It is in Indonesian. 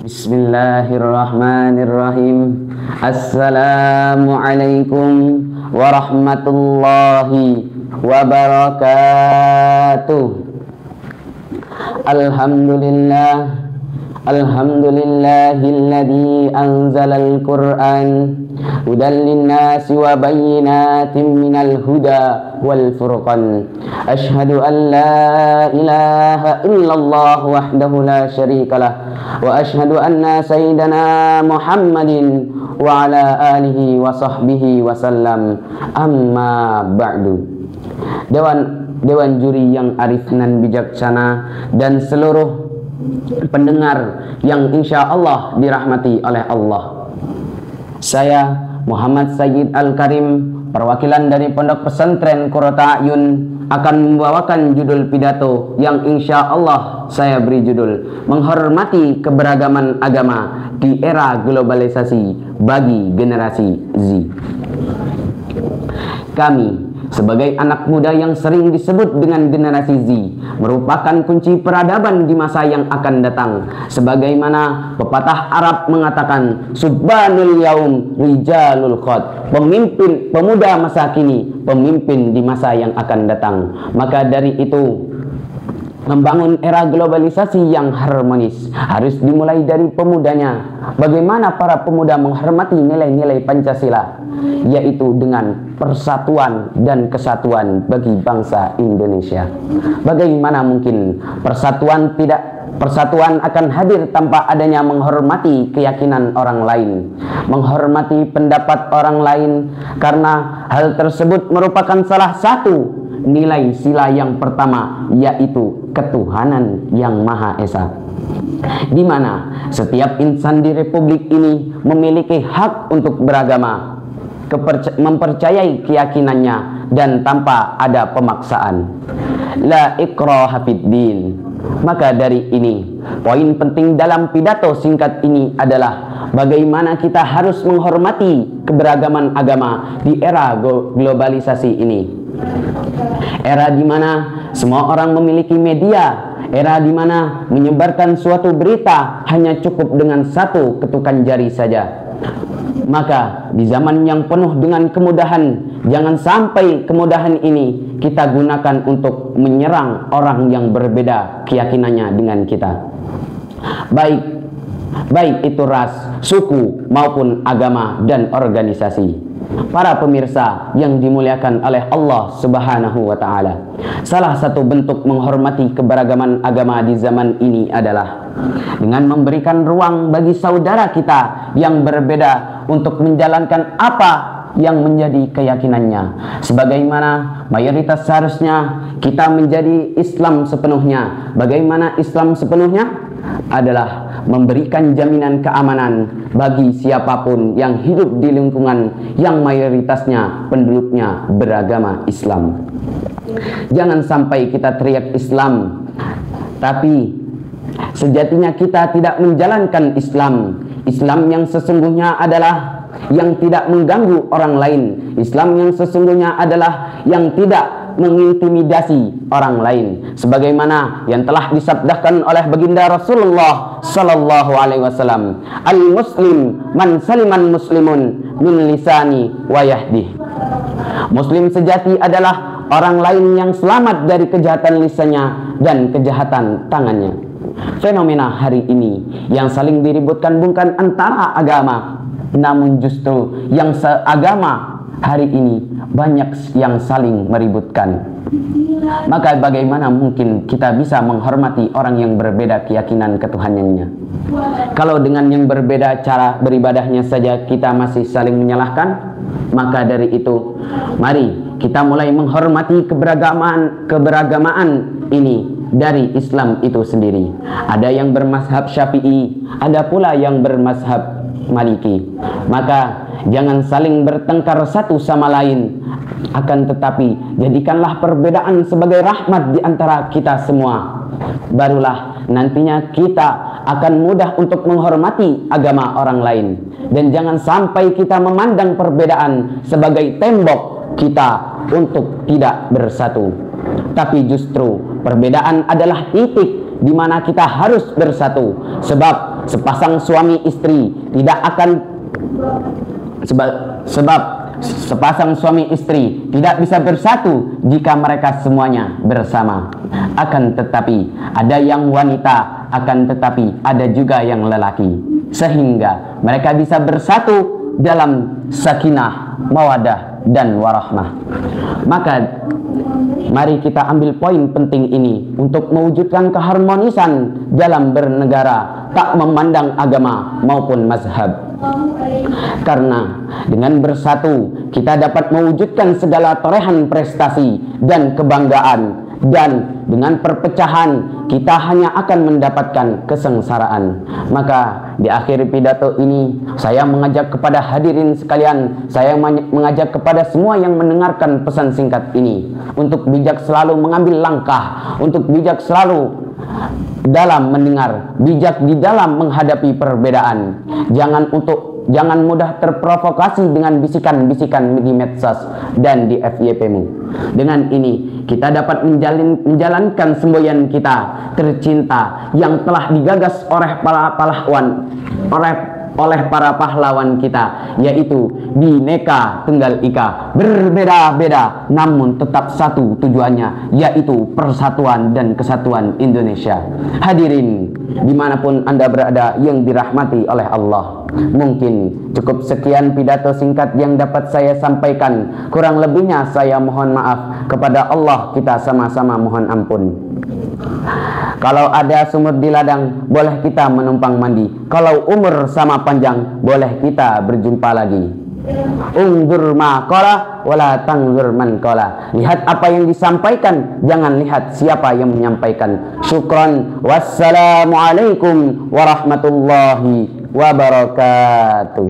Bismillahirrahmanirrahim. Assalamualaikum warahmatullahi wabarakatuh. Alhamdulillahilladzi anzalal Qur'an hudan linnasi wa bayyinatin minal huda wal furqan. Asyhadu an la ilaha illallah wahdahu la syarikalah wa asyhadu anna sayyidana Muhammadin wa ala alihi wa sahbihi wasallam. Amma ba'du. Dewan juri yang arif dan bijaksana dan seluruh pendengar yang insya Allah dirahmati oleh Allah. Saya Muhammad Sayyid Al-Karim, perwakilan dari Pondok Pesantren Qurrata A'yun, akan membawakan judul pidato yang insya Allah saya beri judul menghormati keberagaman agama di era globalisasi bagi generasi Z. Kami sebagai anak muda yang sering disebut dengan generasi Z merupakan kunci peradaban di masa yang akan datang. Sebagaimana pepatah Arab mengatakan, subhanul yaum rijalul khad, pemimpin pemuda masa kini, pemimpin di masa yang akan datang. Maka dari itu, membangun era globalisasi yang harmonis harus dimulai dari pemudanya. Bagaimana para pemuda menghormati nilai-nilai Pancasila, yaitu dengan persatuan dan kesatuan bagi bangsa Indonesia. Bagaimana mungkin persatuan akan hadir tanpa adanya menghormati keyakinan orang lain, menghormati pendapat orang lain, karena hal tersebut merupakan salah satu nilai sila yang pertama, yaitu ketuhanan yang Maha Esa, di mana setiap insan di republik ini memiliki hak untuk beragama, mempercayai keyakinannya, dan tanpa ada pemaksaan. La ikraha fid din. Maka dari ini, poin penting dalam pidato singkat ini adalah bagaimana kita harus menghormati keberagaman agama di era globalisasi ini. Era di mana semua orang memiliki media, era di mana menyebarkan suatu berita hanya cukup dengan satu ketukan jari saja. Maka di zaman yang penuh dengan kemudahan, jangan sampai kemudahan ini kita gunakan untuk menyerang orang yang berbeda keyakinannya dengan kita. Baik itu ras, suku, maupun agama dan organisasi. Para pemirsa yang dimuliakan oleh Allah Subhanahu wa ta'ala, salah satu bentuk menghormati keberagaman agama di zaman ini adalah dengan memberikan ruang bagi saudara kita yang berbeda untuk menjalankan apa yang menjadi keyakinannya. Sebagaimana mayoritas seharusnya kita menjadi Islam sepenuhnya. Bagaimana Islam sepenuhnya? Adalah memberikan jaminan keamanan bagi siapapun yang hidup di lingkungan yang mayoritasnya penduduknya beragama Islam. Jangan sampai kita teriak Islam, tapi sejatinya kita tidak menjalankan Islam. Islam yang sesungguhnya adalah yang tidak mengganggu orang lain. Islam yang sesungguhnya adalah yang tidak mengintimidasi orang lain, sebagaimana yang telah disabdakan oleh baginda Rasulullah sallallahu alaihi wasallam, al-muslim man saliman muslimun min lisani wa yahdih. Muslim sejati adalah orang lain yang selamat dari kejahatan lisannya dan kejahatan tangannya. Fenomena hari ini yang saling diributkan bukan antara agama, namun justru yang seagama hari ini banyak yang saling meributkan. Maka bagaimana mungkin kita bisa menghormati orang yang berbeda keyakinan ketuhanannya? Kalau dengan yang berbeda cara beribadahnya saja kita masih saling menyalahkan, maka dari itu mari kita mulai menghormati keberagamaan ini dari Islam itu sendiri. Ada yang bermazhab Syafi'i, ada pula yang bermazhab Maliki. Maka jangan saling bertengkar satu sama lain, akan tetapi jadikanlah perbedaan sebagai rahmat di antara kita semua. Barulah nantinya kita akan mudah untuk menghormati agama orang lain. Dan jangan sampai kita memandang perbedaan sebagai tembok kita untuk tidak bersatu, tapi justru perbedaan adalah titik di mana kita harus bersatu. Sebab sepasang suami istri tidak akan sebab sepasang suami istri tidak bisa bersatu jika mereka semuanya bersama. Akan tetapi ada yang wanita, akan tetapi ada juga yang lelaki, sehingga mereka bisa bersatu dalam sakinah, mawadah, dan warahmah. Maka mari kita ambil poin penting ini untuk mewujudkan keharmonisan dalam bernegara, tak memandang agama maupun mazhab. Karena dengan bersatu kita dapat mewujudkan segala torehan prestasi dan kebanggaan, dan dengan perpecahan kita hanya akan mendapatkan kesengsaraan. Maka di akhir pidato ini saya mengajak kepada hadirin sekalian, saya mengajak kepada semua yang mendengarkan pesan singkat ini untuk bijak selalu mengambil langkah, untuk bijak selalu dalam mendengar, bijak di dalam menghadapi perbedaan. Jangan mudah terprovokasi dengan bisikan-bisikan di medsos dan di FYP-mu. Dengan ini kita dapat menjalankan semboyan kita tercinta yang telah digagas oleh para pahlawan kita, yaitu Bhinneka Tunggal Ika, berbeda-beda namun tetap satu tujuannya, yaitu persatuan dan kesatuan Indonesia. Hadirin dimanapun Anda berada yang dirahmati oleh Allah, mungkin cukup sekian pidato singkat yang dapat saya sampaikan. Kurang lebihnya saya mohon maaf. Kepada Allah kita sama-sama mohon ampun. Kalau ada sumur di ladang, boleh kita menumpang mandi. Kalau umur sama panjang, boleh kita berjumpa lagi. Ungdur ma qala wala tangdur man qala. Lihat apa yang disampaikan, jangan lihat siapa yang menyampaikan. Syukran. Wassalamualaikum warahmatullahi wabarakatuh.